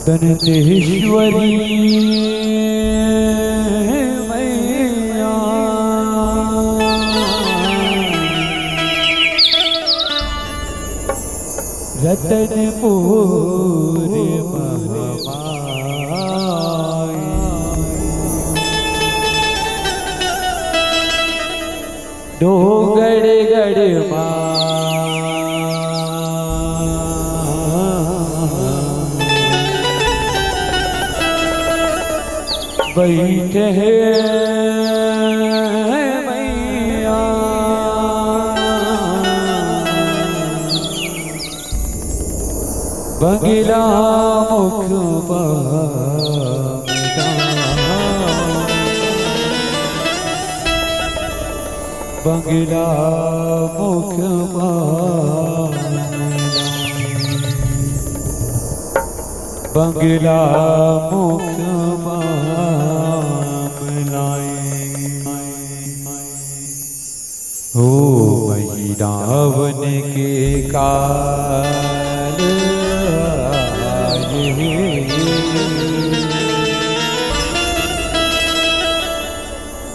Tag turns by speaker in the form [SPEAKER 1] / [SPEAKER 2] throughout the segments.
[SPEAKER 1] दंतेश्वरी मैया रतनपुर महामाई डोंगरगढ़ बैठे मैया बंगला मुख बंगला मुख बंगला मुख हो मही रावण के काल आए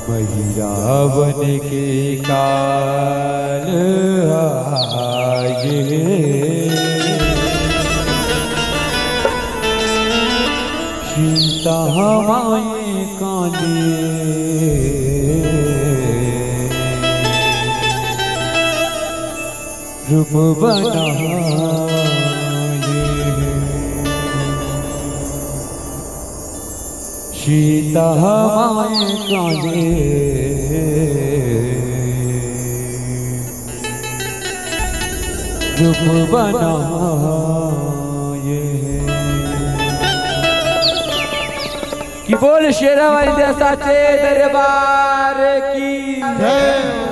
[SPEAKER 1] मही रावण के काल आए सीता माए काले रूप बनाए सीता माए काले रूप बनाए कि बोल शेरावाली देसाचे दरबार की जय।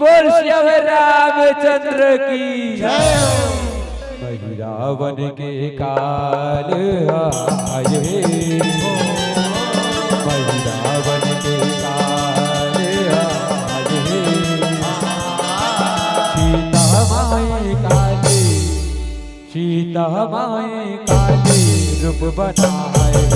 [SPEAKER 1] बोल श्री रामचंद्र की जय। मही रावण के काल आए मही रावण के काल आए सीता माए काले सीता माए काले रूप बनाए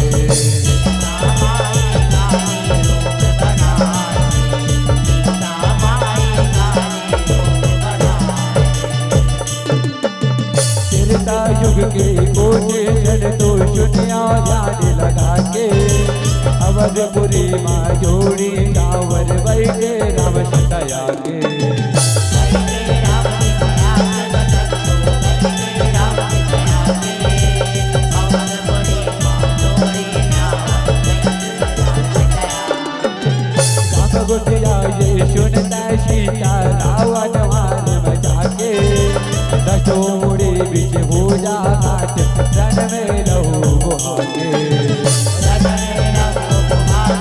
[SPEAKER 1] युग के कोटे जड़ तो चुनिया जाने लगा के अवधपुरी माँ जोड़ी टावर बैठे राम सताया के गोटिया ये सुनता सीता रावण मार बजा के दशोड़ी बीच भूजा घाट रण में लहू बुहाके रन में लहू बुहाके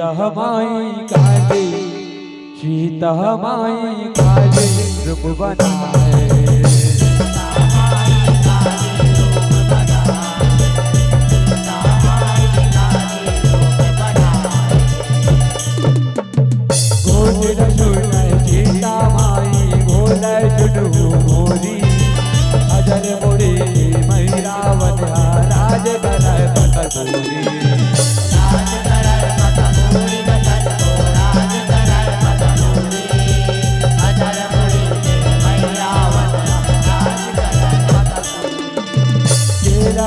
[SPEAKER 1] सीता माई काली, सीता माई काली रूप बनाए। गोद सुन सीता माई बोल सुनु मोरी, अजर मोरी मैरावन राज कर कटोरी।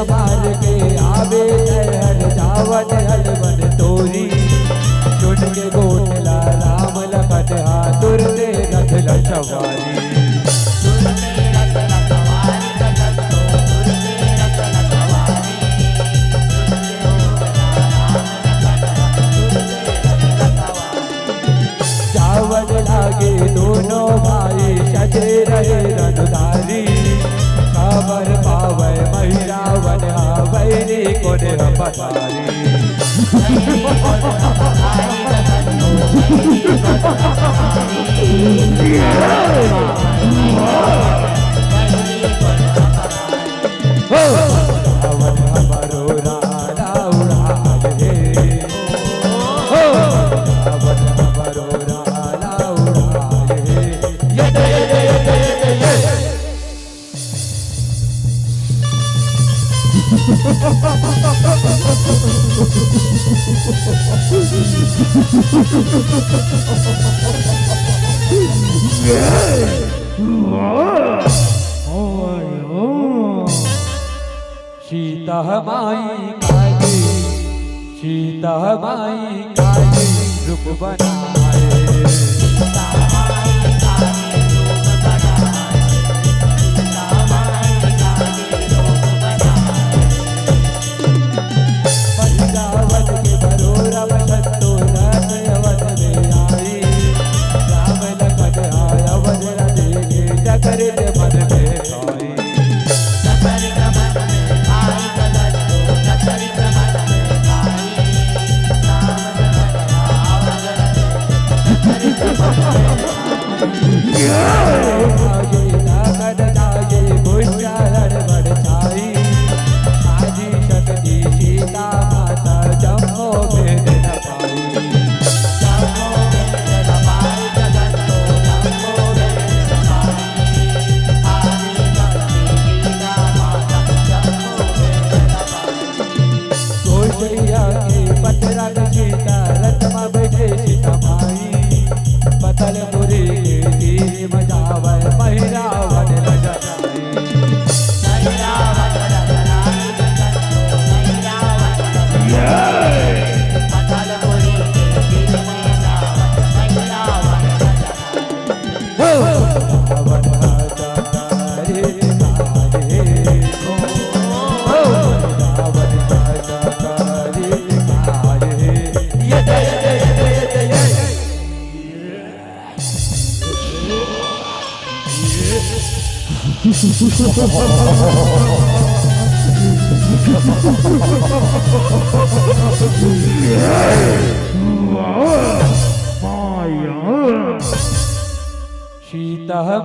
[SPEAKER 1] मार के आवे हर जावन हलवन तोरी, चुन के गोटला राम लखन तुर दे रथ लछवारी। जावन लागे दोनों भाई सजे रहे रनुधारी, खबर पावे महिरावन वैरी को पधारी। रावण हमारो राणा उड़ाए, रावण हमारो राणा उड़ाए। सीता माई काली, सीता माई काली रूप बनाए। सीता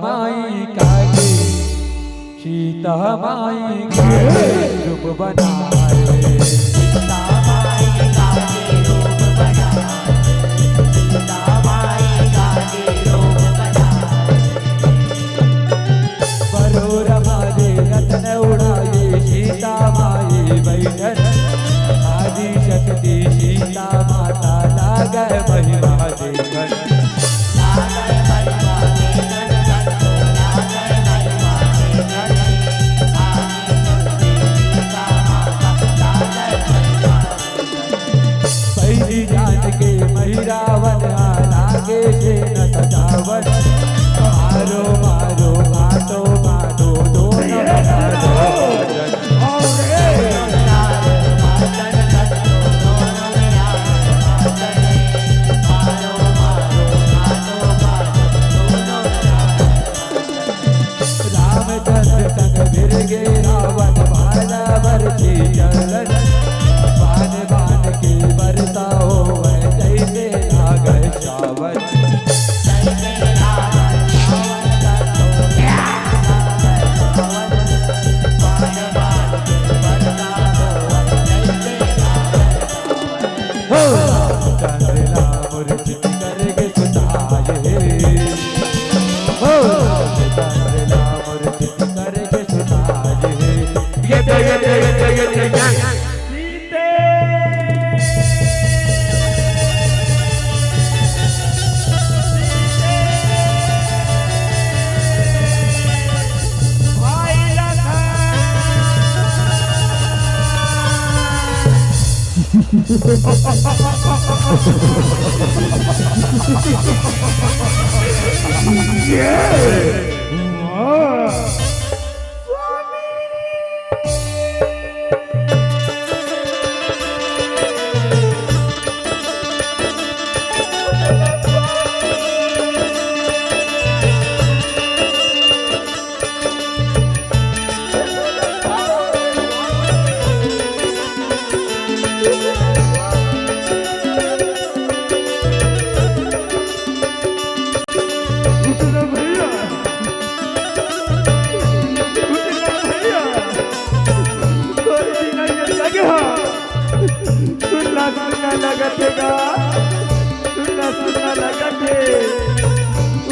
[SPEAKER 1] माई काली, सीता माई काली रूप बनाए। सीता माई काली रूप बनाए, सीता माई काली रूप बनाए। बरोर हमारे रत्न उड़ाए सीता माई बैठन, आदि शक्ति सीता माता लागे महिमा देखन। जान के महिरावन लागे से न सजावन, मारो मारो घाटो घाटो दोनों रामचंद्र संग गिर गे रावण भाला भरती चलन, बान बान की बरसा हो जय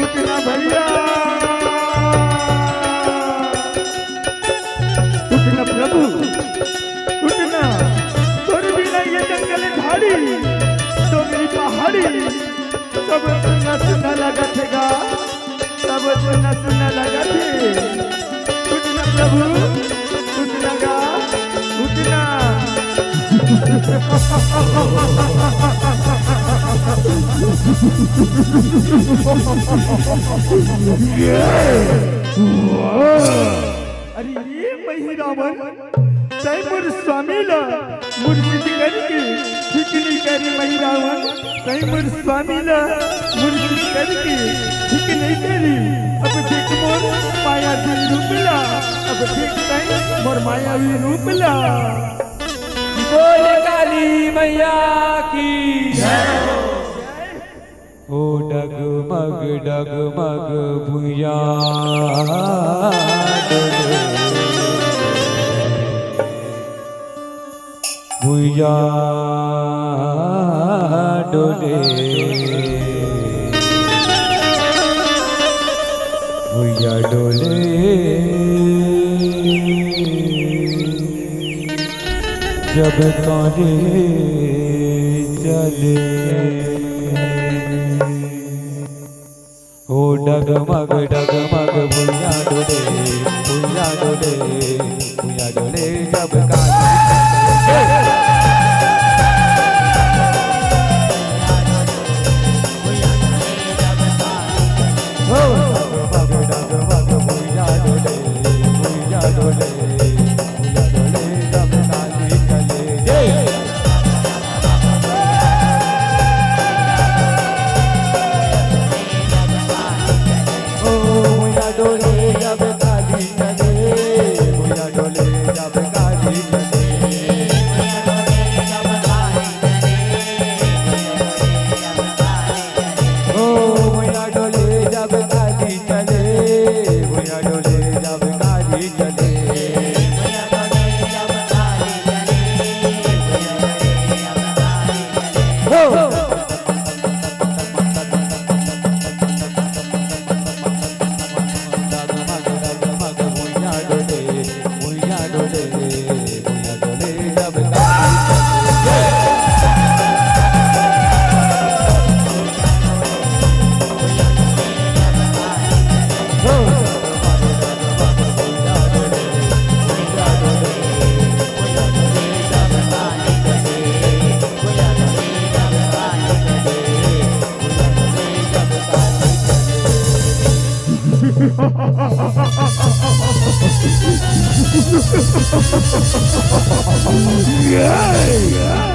[SPEAKER 2] उठना भैया, उठना प्रभु, उठना। तोर बिना ये जंगल झाड़ी तो मेरी पहाड़ी सब सुना सुना लगा थेगा, सब सुना सुना लगा थे। उठना प्रभु, उठना गा, उठना। अरे ये मही रावण तैमूर स्वामीला मुर्शिद करके ठीक नहीं करे। मही रावण तैमूर स्वामीला मुर्शिद करके ठीक नहीं करी। अब देख मोर मायावी रूपला, अब देख तै मोर मायावी रूपला।
[SPEAKER 1] बोल काली मैया की जय। ओ डगमग डगमग भुइया डोले, भुइया डोले, भुइया डोले। जब काले चले ओ डगमग डगमग भुइया डोले, भुइया डोले, भुइया डोले। जब काले डगमग डगमग भुइया डोले, भुइया डोले, भुइया डोले। जब काले चले भुइया डोले, जब काली चले, भुइया डोले, जब काली चले। ओ भुइया डोले, जब काली चले, भुइया डोले, जब काली चले।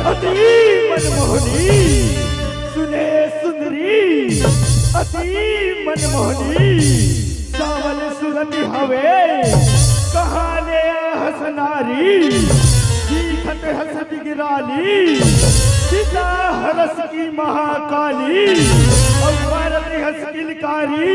[SPEAKER 2] अति मनमोहनी सुने सुंदरी, अति मनमोहनी सावल सुरति हवे। कहाले हसनारी जीखत हस बिगराली, सीता हरस की महाकाली और भारत हस किलकारी।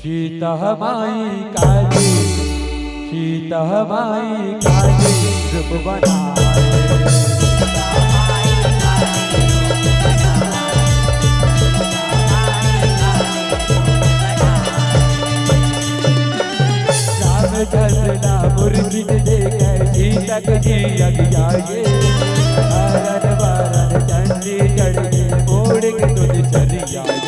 [SPEAKER 1] सीता माई काली, सीता माई काली रूप बनाए। राम चलना मुर्गी देखे सीता जी अग जाए। हरन वरन चंडी चढ़ के मोड़ के तुझ चली आए।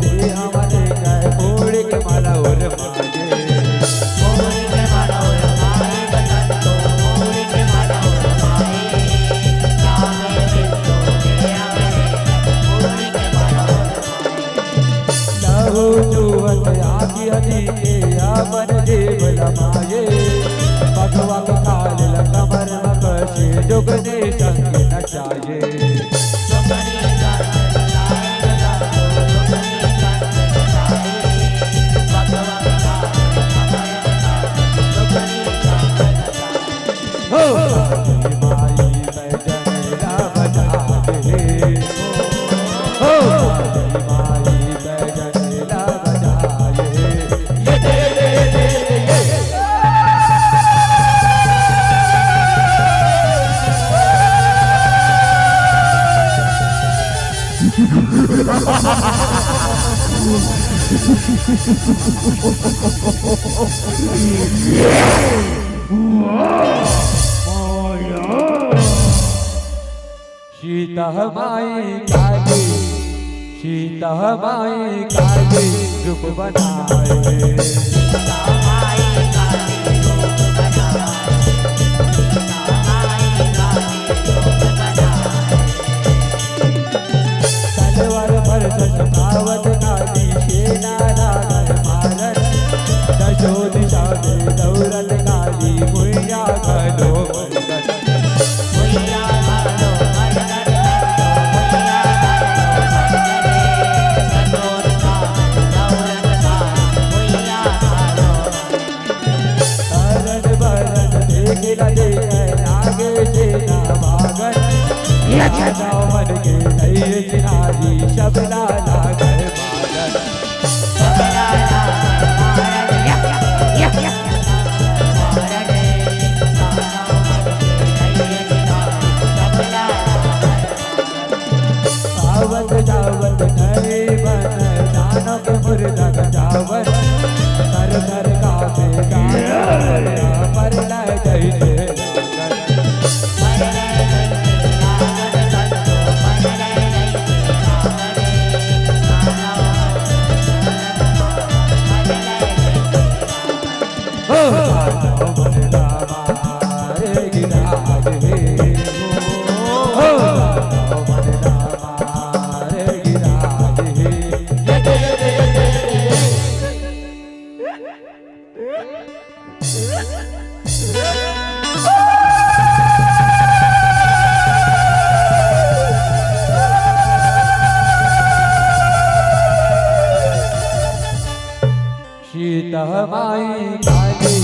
[SPEAKER 1] दे हमारे गए मोड़ के माला और माये यावन देवल माये भगवा काल कमर मकशे जुगने संग नचाये हो माई बैजनेला बजाए हो माई बैजनेला सीता माई काली सीता माई काली रूप बनाए तलवार पर सतावत काली सेना रागर मारन दशो दिशा में दौरत काली मुइया घलो मरगन आगे सेना भागन मन के नई चिनारी शबला लागर आवत जावत नए बन नानक मुर्दक जावन कर कर काफे गाना पर लय जैसे सीता माई काली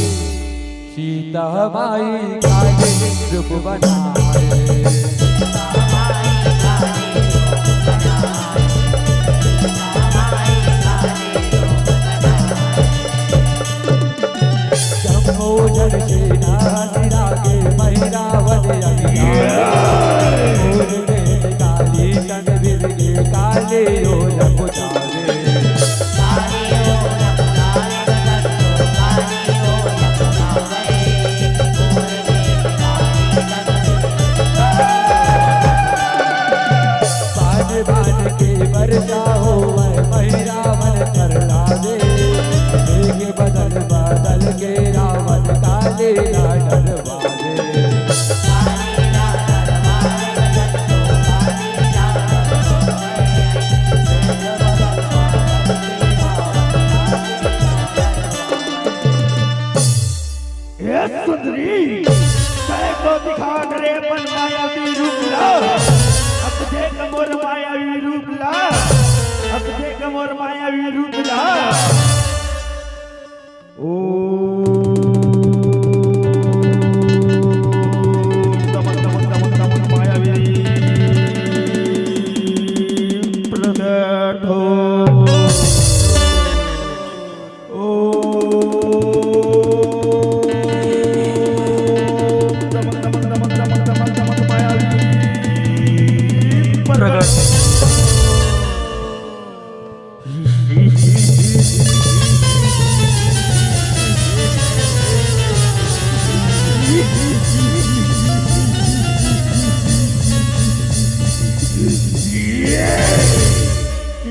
[SPEAKER 1] सीता माई काली रूप बनाए जम्मू जल सेना सिरा के महिरावन काली तन बिर के काले योजन बुझावे वर्षा हो महिरावन कर लादे बदल बदल के रावण काले लाडल बाजे
[SPEAKER 2] सुंदरी को दिखा करे अपन मायावी रूप ला अब देख मोर मायावी रूप ला अब देख मोर मायावी रूप ला ओ दमन दमन दमन दमन मायावी प्रकट हो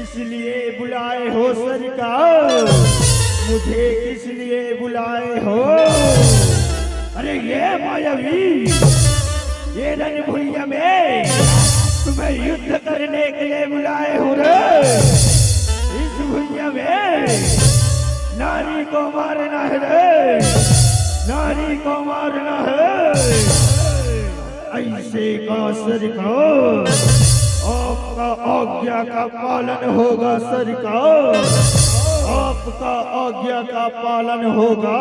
[SPEAKER 2] इसलिए बुलाए हो सरकार? मुझे किस लिए बुलाए हो? अरे ये मायावी, ये रणभूमि में तुम्हें युद्ध करने के लिए बुलाए हो रे। इस भूमि में नारी को मारना है रे, नारी को मारना है। ऐसे का सरकार, आपका आज्ञा का पालन होगा सरकार, आपका आज्ञा का पालन होगा।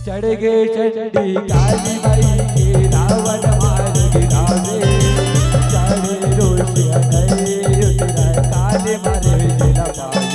[SPEAKER 1] चढ़ गे चंडी काली माई के रावण मार गिरावे, चारे रोष अनय उतरा काले मारे जिला पावे।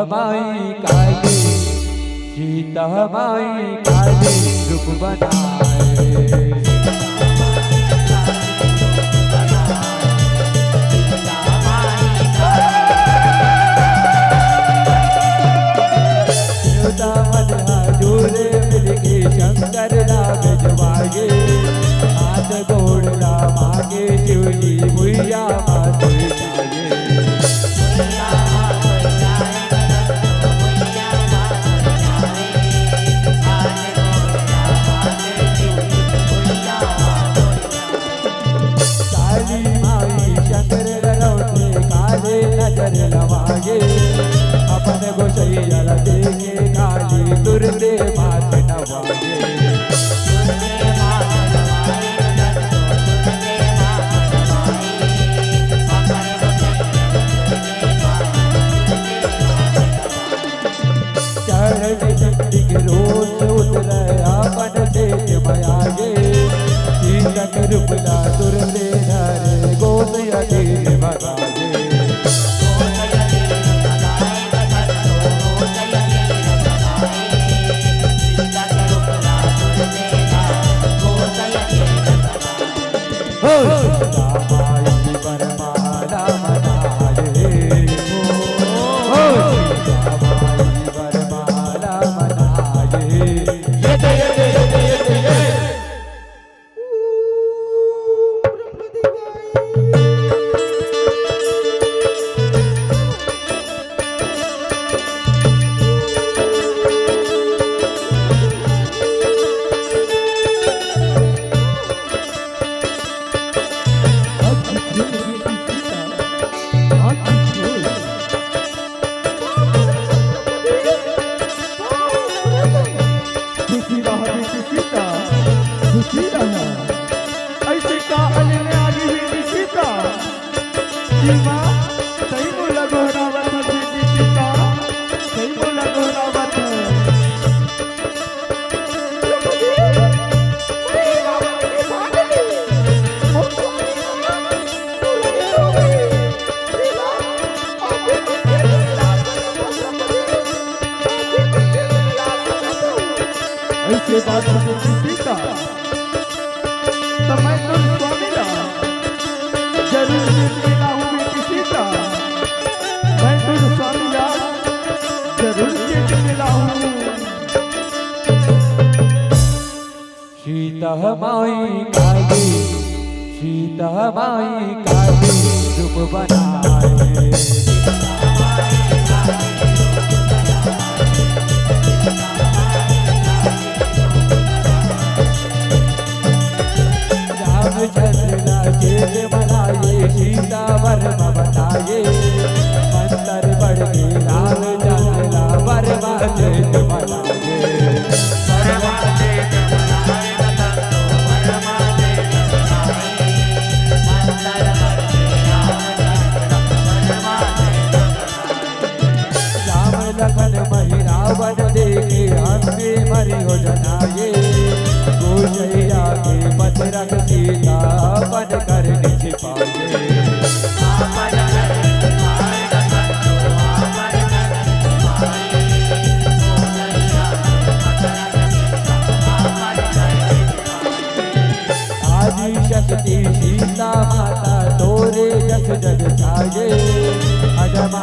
[SPEAKER 1] माई काली, सीता माई काली रूप बनाए। जोरे मिलके शंकर राम जवागे, हाथ गोड़ मागे शिव जी भुइया माथे नजर लवागे, अपन गोसैया देखे काली तुरते माथ नवागे। चढ़ चंडी के रोज उतर अपन देख मयागे, सीतक रूपला तुरते धरे गोसैया देख मयागे। ऐसे का
[SPEAKER 2] जी माँ सही बोला गोहरावत है बेटी सीता सही बोला गोहरावत है ऐसे बात बेटी सीता तो मैं तो स्वामी ला जरूर मिला हूँ बेटी सीता मैं तो स्वामी ला जरूर मिला हूँ
[SPEAKER 1] सीता माई काली सीता माई काली रूप बनाए चंद्रला चेत बनाए सीता वर्मा बनाए मंत्र बढ़ के राम चंद्रला वर्मा चेत बनाए राम लखन मही रावण देखे हंसे मरी हो जनाए गोचैया के पथ रख सीता बन कर छिपाए आदि शक्ति सीता माता तोरे जस जग छाये अजमा